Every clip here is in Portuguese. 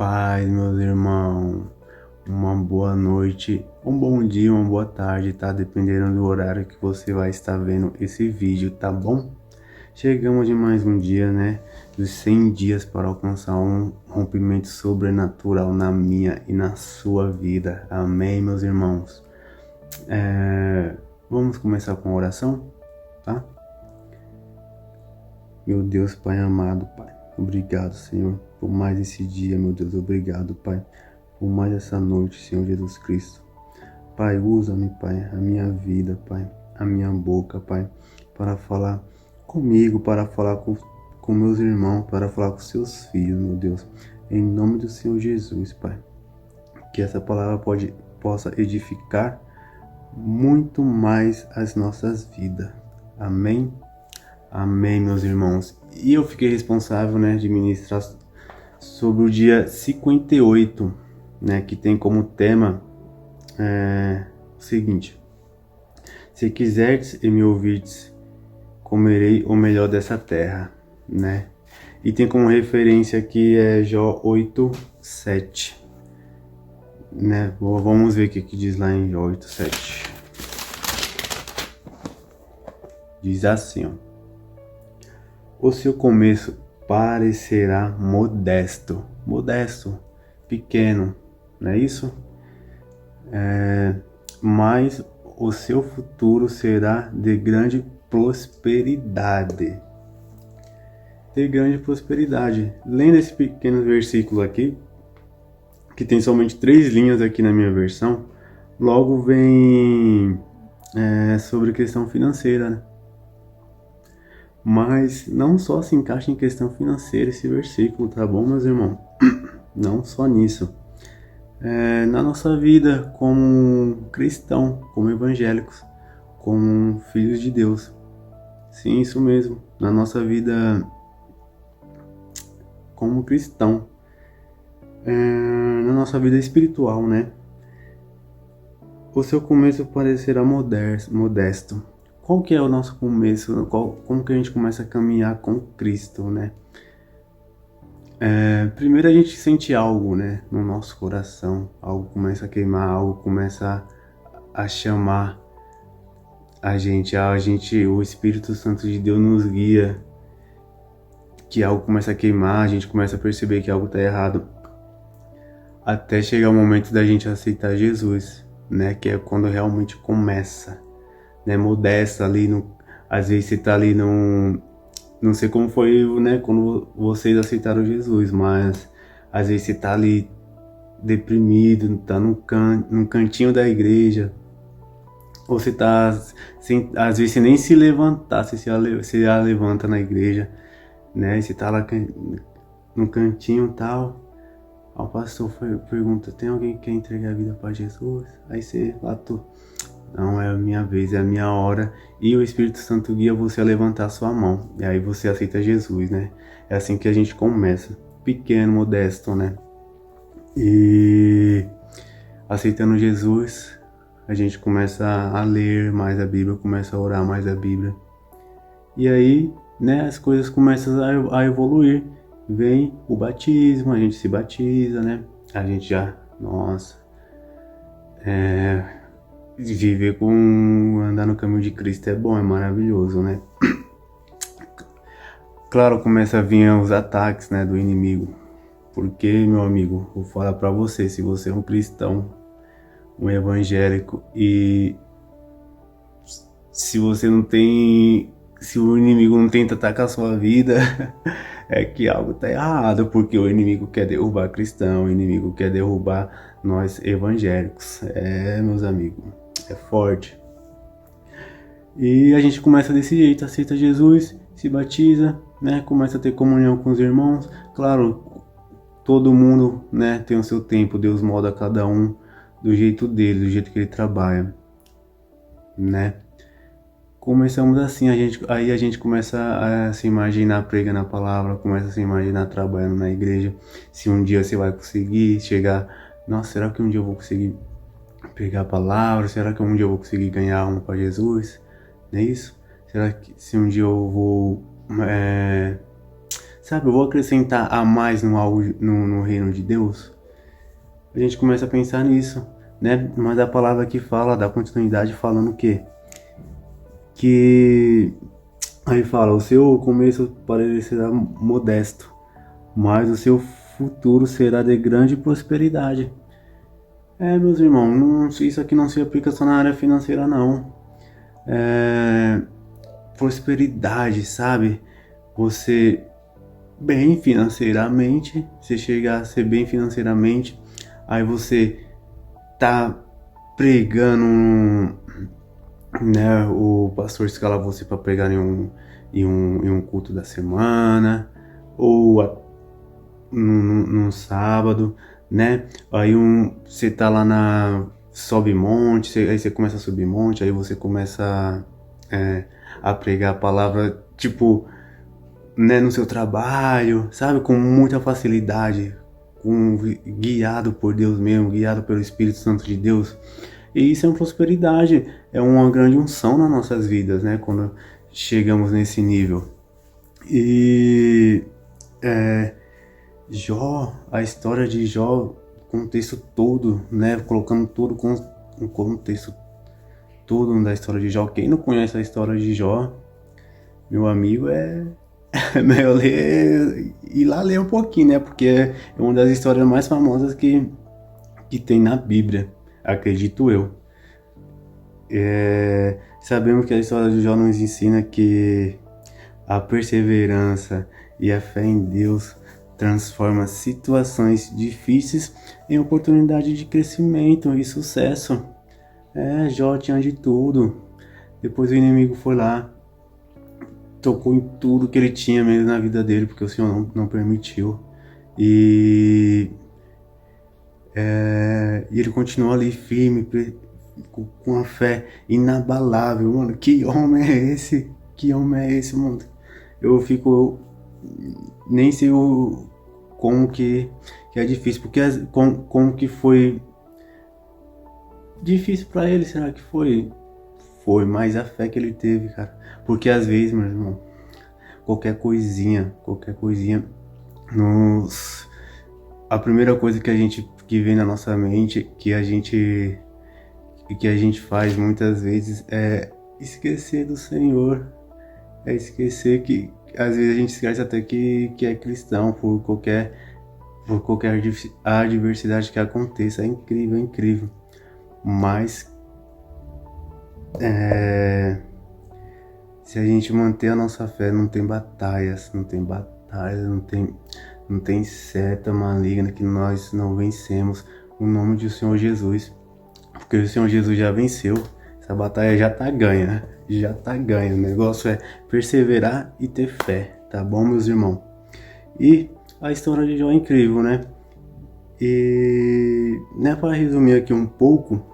paz, meus irmãos. Uma boa noite, um bom dia, uma boa tarde, tá? Dependendo do horário que você vai estar vendo esse vídeo, tá bom? Chegamos de mais um dia, né? Dos 100 dias para alcançar um rompimento sobrenatural na minha e na sua vida. Amém, meus irmãos? Vamos começar com a oração, tá? Meu Deus, Pai amado, Pai. Obrigado, Senhor, por mais esse dia, meu Deus. Obrigado, Pai, por mais essa noite, Senhor Jesus Cristo. Pai, usa-me, Pai, a minha vida, Pai, a minha boca, Pai, para falar comigo, para falar com meus irmãos, para falar com seus filhos, meu Deus. Em nome do Senhor Jesus, Pai. Que essa palavra possa edificar muito mais as nossas vidas. Amém? Amém, meus irmãos. E eu fiquei responsável, né, de ministrar sobre o dia 58, né, que tem como tema o seguinte: se quiserdes e me ouvirdes, comerei o melhor dessa terra, né? E tem como referência aqui Jó 8:7, né? Vamos ver o que diz lá em Jó 8:7. Diz assim, ó: o seu começo parecerá modesto, pequeno, não é isso? Mas o seu futuro será de grande prosperidade. Lendo esse pequeno versículo aqui, que tem somente 3 linhas aqui na minha versão, logo vem sobre questão financeira, né? Mas não só se encaixa em questão financeira esse versículo, tá bom, meus irmãos? Não só nisso. Na nossa vida como cristão, como evangélicos, como filhos de Deus. Sim, isso mesmo. Na nossa vida como cristão. Na nossa vida espiritual, né? O seu começo parecerá modesto. Qual que é o nosso começo? Como que a gente começa a caminhar com Cristo, né? Primeiro a gente sente algo, né, no nosso coração. Algo começa a queimar, algo começa a chamar a gente. O Espírito Santo de Deus nos guia. Que algo começa a queimar, a gente começa a perceber que algo está errado. Até chegar o momento da gente aceitar Jesus, né? Que é quando realmente começa. Né, modesta ali, às vezes você tá ali não sei como foi, né, quando vocês aceitaram Jesus, mas às vezes você tá ali deprimido, tá num cantinho da igreja, ou você tá às vezes você nem se levantar, você se levanta na igreja, né, você tá lá no cantinho e tal. O pastor pergunta: tem alguém que quer entregar a vida para Jesus? Aí você lá, não, é a minha vez, é a minha hora. E o Espírito Santo guia você a levantar a sua mão. E aí você aceita Jesus, né? É assim que a gente começa. Pequeno, modesto, né? E aceitando Jesus, a gente começa a ler mais a Bíblia, começa a orar mais a Bíblia. E aí, né, as coisas começam a evoluir. Vem o batismo, a gente se batiza, né? A gente já, nossa, viver andar no caminho de Cristo é bom, é maravilhoso, né? Claro, começa a vir os ataques, né, do inimigo. Porque, meu amigo, vou falar pra você, se você é um cristão, um evangélico, e se você não tem, se o inimigo não tenta atacar a sua vida, é que algo tá errado, porque o inimigo quer derrubar cristão, o inimigo quer derrubar nós evangélicos. Meus amigos, é forte. E a gente começa desse jeito, aceita Jesus, se batiza, né? Começa a ter comunhão com os irmãos. Claro, todo mundo, né, tem o seu tempo, Deus molda cada um do jeito dele, do jeito que ele trabalha, né? Começamos assim, aí a gente começa a se imaginar pregando a palavra, começa a se imaginar trabalhando na igreja. Se um dia você vai conseguir chegar, nossa, será que um dia eu vou conseguir pregar a palavra? Será que um dia eu vou conseguir ganhar alma para Jesus? Não é isso? Será que se um dia eu vou sabe, eu vou acrescentar a mais no reino de Deus. A gente começa a pensar nisso, né? Mas a palavra que fala, dá continuidade falando o quê? Que aí fala, o seu começo parecerá modesto, mas o seu futuro será de grande prosperidade. Meus irmãos, isso aqui não se aplica só na área financeira, não. Prosperidade, sabe? Você bem financeiramente, você chegar a ser bem financeiramente, aí você tá pregando, né? O pastor escala você para pregar em um culto da semana, ou num sábado, né? Aí você tá lá sobe monte, aí você começa a subir monte, aí você começa a pregar a palavra, tipo, né, no seu trabalho, sabe? Com muita facilidade, guiado por Deus mesmo, guiado pelo Espírito Santo de Deus. E isso é uma prosperidade, é uma grande unção nas nossas vidas, né? Quando chegamos nesse nível. E Jó, a história de Jó, o contexto todo, né? Colocando todo o contexto todo da história de Jó. Quem não conhece a história de Jó, meu amigo, é melhor ir lá ler um pouquinho, né? Porque é uma das histórias mais famosas que tem na Bíblia, acredito eu. Sabemos que a história de Jó nos ensina que a perseverança e a fé em Deus transforma situações difíceis em oportunidade de crescimento e sucesso. Jó tinha de tudo. Depois o inimigo foi lá, tocou em tudo que ele tinha mesmo na vida dele, porque o Senhor não permitiu. E ele continuou ali firme, com a fé inabalável. Mano, que homem é esse? Que homem é esse, mano? Eu nem sei como que é difícil, porque como que foi difícil pra ele, será que foi? Foi, mas a fé que ele teve, cara. Porque às vezes, meu irmão, qualquer coisinha, a primeira coisa que vem na nossa mente, que a gente faz muitas vezes é esquecer do Senhor. É esquecer que às vezes a gente esquece até que é cristão por qualquer adversidade que aconteça. É incrível, é incrível. Mas se a gente manter a nossa fé, não tem batalhas, não tem seta maligna que nós não vencemos no nome do Senhor Jesus. Porque o Senhor Jesus já venceu, essa batalha já tá ganha, né? Já tá ganha. O negócio é perseverar e ter fé, tá bom, meus irmãos? E a história de Jó é incrível, né? E, né, para resumir aqui um pouco,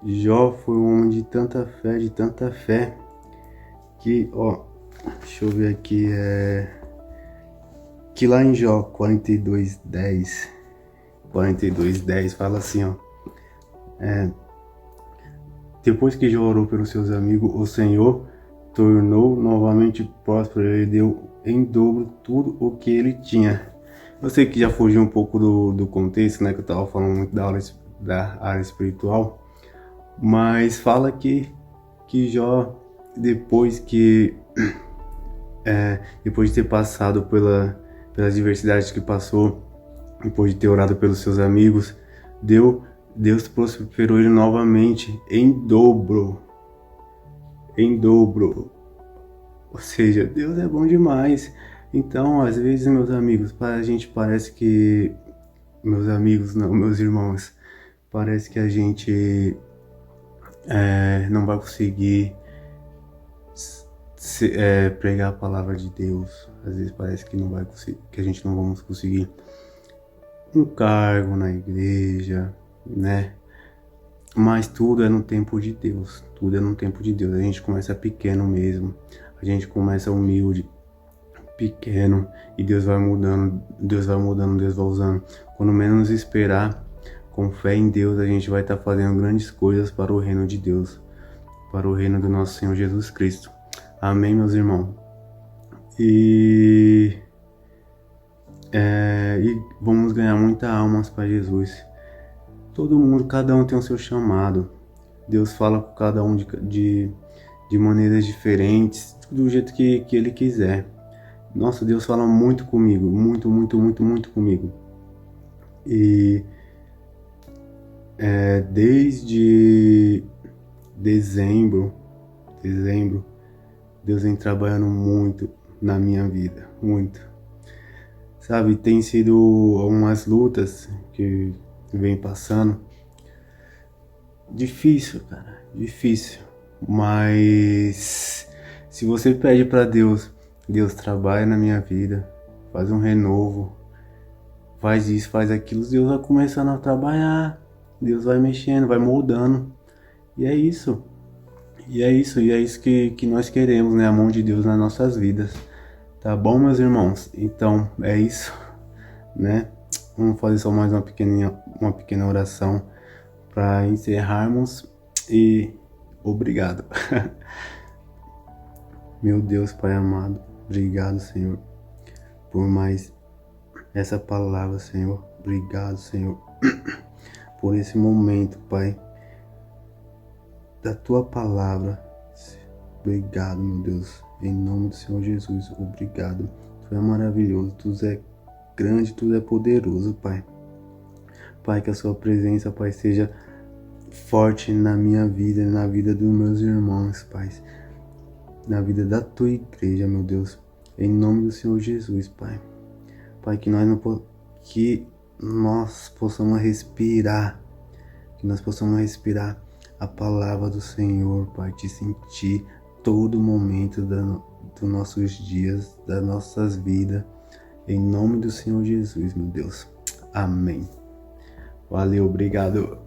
Jó foi um homem de tanta fé, que, deixa eu ver aqui, que lá em Jó 42:10 fala assim, depois que Jó orou pelos seus amigos, o Senhor tornou novamente próspero, ele deu em dobro tudo o que ele tinha. Eu sei que já fugiu um pouco do contexto, né, que eu tava falando muito da área espiritual, mas fala que Jó, depois de ter passado pelas diversidades que passou, depois de ter orado pelos seus amigos, Deus prosperou ele novamente em dobro. Ou seja, Deus é bom demais. Então, às vezes, meus amigos, para a gente parece que... Meus amigos, não, meus irmãos, parece que a gente não vai conseguir pregar a palavra de Deus. Às vezes parece que não vai conseguir, que a gente não vamos conseguir um cargo na igreja, né? Mas tudo é no tempo de Deus. Tudo é no tempo de Deus. A gente começa pequeno mesmo. A gente começa humilde, pequeno, e Deus vai mudando, Deus vai usando. Quando menos esperar, com fé em Deus, a gente vai estar fazendo grandes coisas para o reino de Deus, para o reino do nosso Senhor Jesus Cristo. Amém, meus irmãos? E E vamos ganhar muitas almas para Jesus. Todo mundo, cada um tem o seu chamado. Deus fala com cada um de maneiras diferentes, do jeito que Ele quiser. Nossa, Deus fala muito comigo, muito, muito, muito, muito comigo. E desde dezembro, Deus vem trabalhando muito na minha vida, muito. Sabe, tem sido umas lutas que vem passando. Difícil, cara, difícil. Mas se você pede pra Deus, Deus trabalha na minha vida, faz um renovo, faz isso, faz aquilo, Deus vai começando a trabalhar, Deus vai mexendo, vai moldando. E é isso. E é isso que nós queremos, né? A mão de Deus nas nossas vidas. Tá bom, meus irmãos? Então, é isso, né? Vamos fazer só mais uma pequena oração para encerrarmos e obrigado. Meu Deus, Pai amado, obrigado, Senhor, por mais essa palavra, Senhor. Obrigado, Senhor, por esse momento, Pai, da Tua palavra. Obrigado, meu Deus, em nome do Senhor Jesus, obrigado. Tu é maravilhoso, Tu é grande, Tu é poderoso, Pai. Pai, que a Sua presença, Pai, seja forte na minha vida e na vida dos meus irmãos, Pai. Na vida da Tua igreja, meu Deus. Em nome do Senhor Jesus, Pai. Pai, que nós possamos respirar. Que nós possamos respirar a palavra do Senhor, Pai. Te sentir todo momento dos nossos dias, das nossas vidas. Em nome do Senhor Jesus, meu Deus. Amém. Valeu, obrigado.